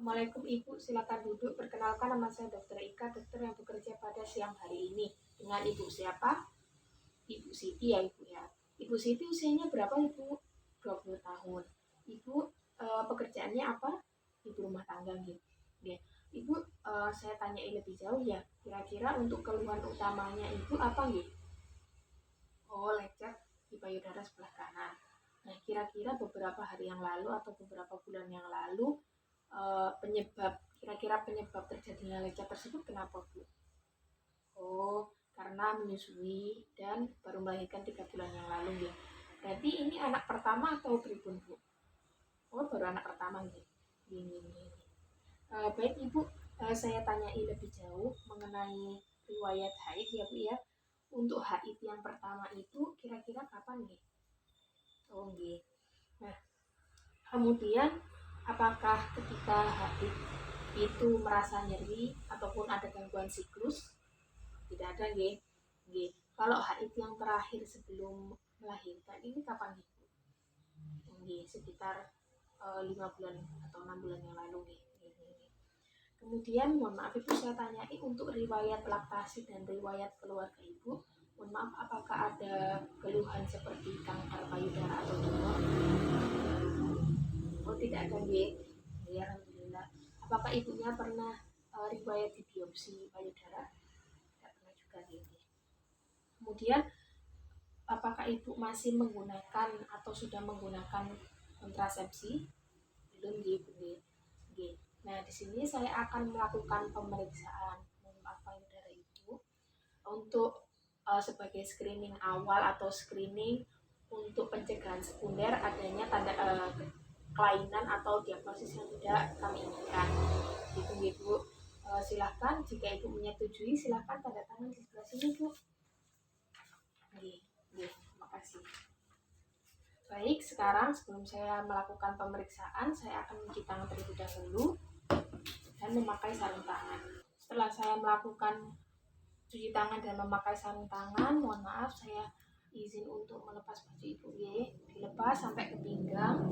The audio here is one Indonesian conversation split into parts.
Assalamualaikum Ibu, silakan duduk. Perkenalkan, nama saya Dr. Ika, dokter yang bekerja pada siang hari ini. Dengan Ibu siapa? Ibu Siti ya Ibu ya. Ibu Siti usianya berapa Ibu? 20 tahun. Ibu pekerjaannya apa? Ibu rumah tangga gitu. Ya. Ibu, saya tanyai lebih jauh ya. Kira-kira untuk keluhan utamanya Ibu apa gitu? Oh, lecet di payudara sebelah kanan. Nah, kira-kira beberapa hari yang lalu atau beberapa bulan yang lalu kira-kira penyebab terjadinya lecet tersebut kenapa Bu? Oh, karena menyusui dan baru melahirkan 3 bulan yang lalu ya. Berarti ini anak pertama atau pribun Bu? Oh, baru anak pertama gitu. Ini. Baik Ibu, saya tanyai lebih jauh mengenai riwayat haid ya Bu ya. Untuk haid yang pertama itu kira-kira kapan nih? Oh, gitu. Nah, kemudian apakah ketika haid itu merasa nyeri ataupun ada gangguan siklus? Tidak ada, nggih. Nggih. Kalau haid yang terakhir sebelum melahirkan ini kapan Ibu? Nggih, sekitar 5 bulan atau 6 bulan yang lalu nggih. Kemudian mohon maaf Ibu, saya tanyai untuk riwayat laktasi dan riwayat keluarga Ibu. Mohon maaf, apakah ada keluhan seperti kanker payudara atau tumor? Oh, tidak ada nggih. Ya, alhamdulillah. Apakah ibunya pernah riwayat di biopsi payudara? Tidak pernah juga nggih. Kemudian apakah ibu masih menggunakan atau sudah menggunakan kontrasepsi? Belum nggih. Nah, di sini saya akan melakukan pemeriksaan payudara ibu untuk sebagai screening awal atau screening untuk pencegahan sekunder adanya tanda kelainan atau diagnosis yang tidak kami inginkan. Gitu Bu. Silahkan jika ibu menyetujui silahkan tanda tangan di sebelah sini Bu. Terima kasih. Baik, sekarang sebelum saya melakukan pemeriksaan, saya akan mencuci tangan terlebih dahulu dan memakai sarung tangan. Setelah saya melakukan cuci tangan dan memakai sarung tangan, mohon maaf saya izin untuk melepas baju ibu dilepas sampai ke pinggang.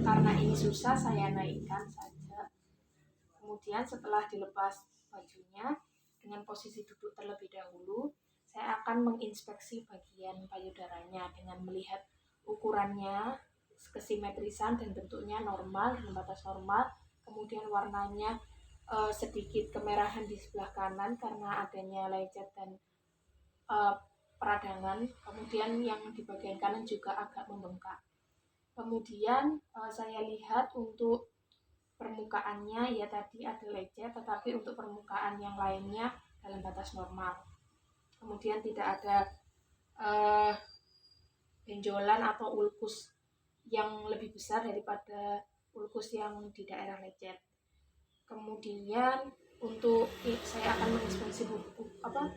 Karena ini susah, saya naikkan saja. Kemudian setelah dilepas bajunya dengan posisi duduk terlebih dahulu, saya akan menginspeksi bagian payudaranya dengan melihat ukurannya, kesimetrisan dan bentuknya normal dengan batas normal. Kemudian warnanya sedikit kemerahan di sebelah kanan karena adanya lecet dan peradangan. Kemudian yang di bagian kanan juga agak membengkak. Kemudian saya lihat untuk permukaannya ya tadi ada lecet, tetapi untuk permukaan yang lainnya dalam batas normal. Kemudian tidak ada benjolan atau ulkus yang lebih besar daripada ulkus yang di daerah lecet. Kemudian untuk saya akan menginspeksi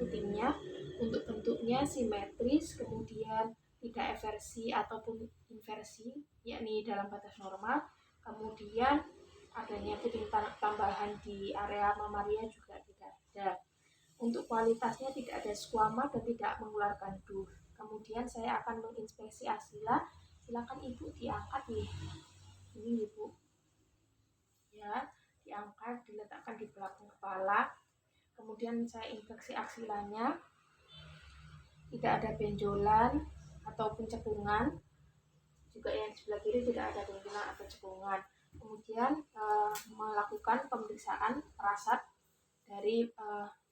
putingnya. Untuk bentuknya simetris, kemudian tidak eversi ataupun inversi, yakni dalam batas normal. Kemudian adanya puting tambahan di area mamaria juga tidak ada. Untuk kualitasnya tidak ada squama dan tidak mengeluarkan duh. Kemudian saya akan menginspeksi aksila. Silakan ibu diangkat nih. Ini ibu. Ya, diangkat, diletakkan di belakang kepala. Kemudian saya inspeksi aksilanya. Tidak ada benjolan ataupun cekungan. Juga yang di sebelah kiri tidak ada benjolan atau cekungan. Kemudian melakukan pemeriksaan rasat dari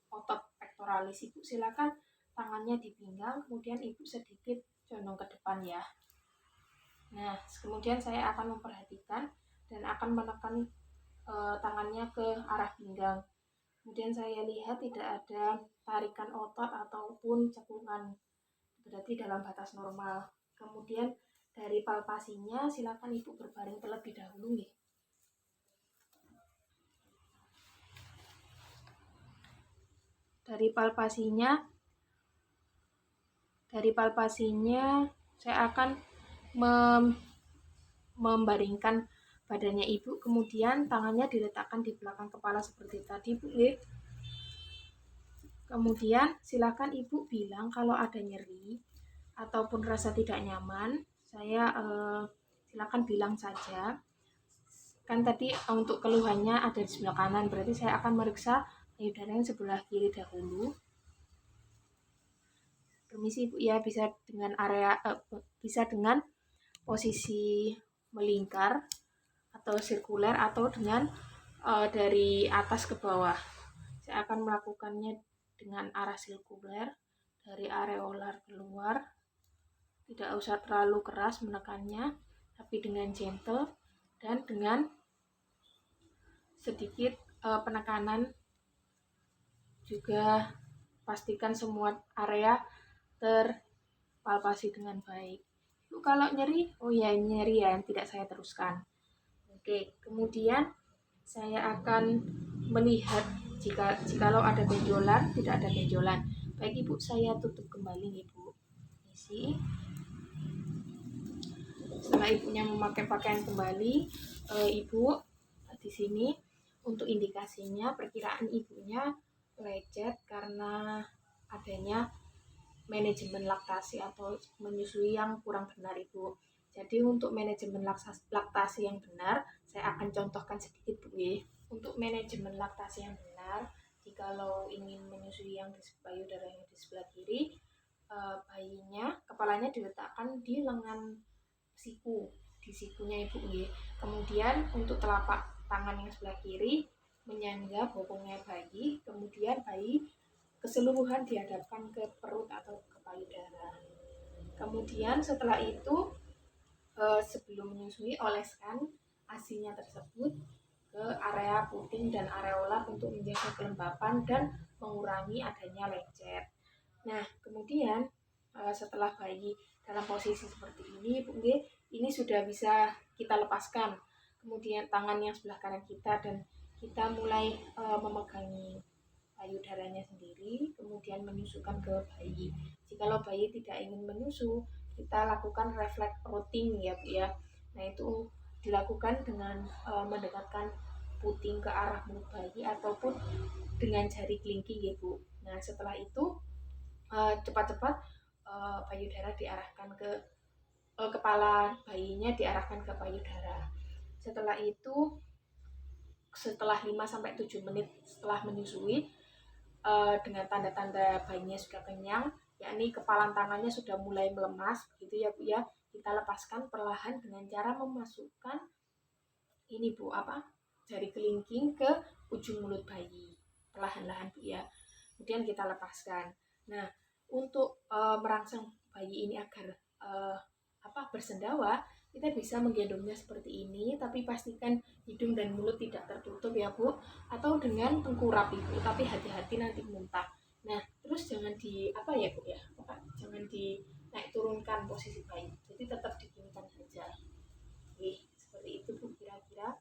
otot pectoralis. Ibu silakan tangannya di pinggang, kemudian ibu sedikit condong ke depan ya. Nah, kemudian saya akan memperhatikan dan akan menekan tangannya ke arah pinggang. Kemudian saya lihat tidak ada tarikan otot ataupun cekungan, berarti dalam batas normal. Kemudian dari palpasinya silakan ibu berbaring terlebih dahulu nih. Dari palpasinya saya akan membaringkan badannya ibu, kemudian tangannya diletakkan di belakang kepala seperti tadi Bu. Kemudian silakan ibu bilang kalau ada nyeri ataupun rasa tidak nyaman. Saya silakan bilang saja. kan tadi untuk keluhannya ada di sebelah kanan, berarti saya akan meriksa payudara yang sebelah kiri dahulu. Permisi Ibu ya, bisa dengan posisi melingkar atau sirkuler atau dengan dari atas ke bawah. Saya akan melakukannya dengan arah sirkuler dari areolar keluar. Tidak usah terlalu keras menekannya, tapi dengan gentle dan dengan sedikit penekanan. Juga pastikan semua area terpalpasi dengan baik. Kalau nyeri, oh ya nyeri ya, yang tidak saya teruskan. Oke, kemudian saya akan melihat jikalau ada benjolan, tidak ada benjolan. Baik Ibu, saya tutup kembali Ibu. Isi. Setelah Ibunya memakai pakaian kembali, Ibu di sini untuk indikasinya perkiraan Ibunya lecet karena adanya manajemen laktasi atau menyusui yang kurang benar Ibu. Jadi untuk manajemen laktasi yang benar, saya akan contohkan sedikit Bu. Untuk manajemen laktasi yang benar, jikalau ingin menyusui yang di payudara yang di sebelah kiri, bayinya kepalanya diletakkan di lengan siku, di sikunya Ibu. Kemudian untuk telapak tangan yang sebelah kiri menyangga bokongnya bayi, kemudian bayi keseluruhan dihadapkan ke perut atau ke payudara. Kemudian setelah itu sebelum menyusui, oleskan ASI-nya tersebut ke area puting dan areola untuk menjaga kelembapan dan mengurangi adanya lecet. Nah, kemudian setelah bayi dalam posisi seperti ini, ini sudah bisa kita lepaskan. Kemudian tangan yang sebelah kanan kita dan kita mulai memegangi payudaranya sendiri, kemudian menyusukan ke bayi. Jikalau bayi tidak ingin menyusu, kita lakukan refleks rotting ya Bu ya. Nah itu dilakukan dengan mendekatkan puting ke arah mulut bayi ataupun dengan jari kelingking ya Bu. Nah setelah itu cepat-cepat payudara diarahkan ke kepala bayinya diarahkan ke payudara. Setelah itu setelah 5-7 menit setelah menyusui, dengan tanda-tanda bayinya sudah kenyang, yakni kepalan tangannya sudah mulai melemas, begitu ya Bu ya. Kita lepaskan perlahan dengan cara memasukkan ini Bu jari kelingking ke ujung mulut bayi, perlahan-lahan Bu ya. Kemudian kita lepaskan. Nah, untuk merangsang bayi ini agar bersendawa, kita bisa menggendongnya seperti ini, tapi pastikan hidung dan mulut tidak tertutup ya Bu, atau dengan tengkurap Ibu, tapi hati-hati nanti muntah. Nah, terus jangan Bu ya, jangan naik turunkan posisi bayi, jadi tetap diginikan saja. Oke, seperti itu Bu kira-kira.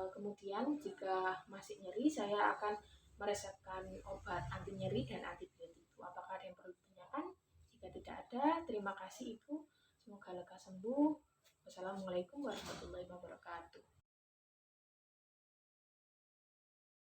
Kemudian jika masih nyeri, saya akan meresepkan obat anti nyeri dan antibiotik. Apakah ada yang perlu ditanyakan? Jika tidak ada, terima kasih Ibu. Semoga lega sembuh. Wassalamualaikum warahmatullahi wabarakatuh.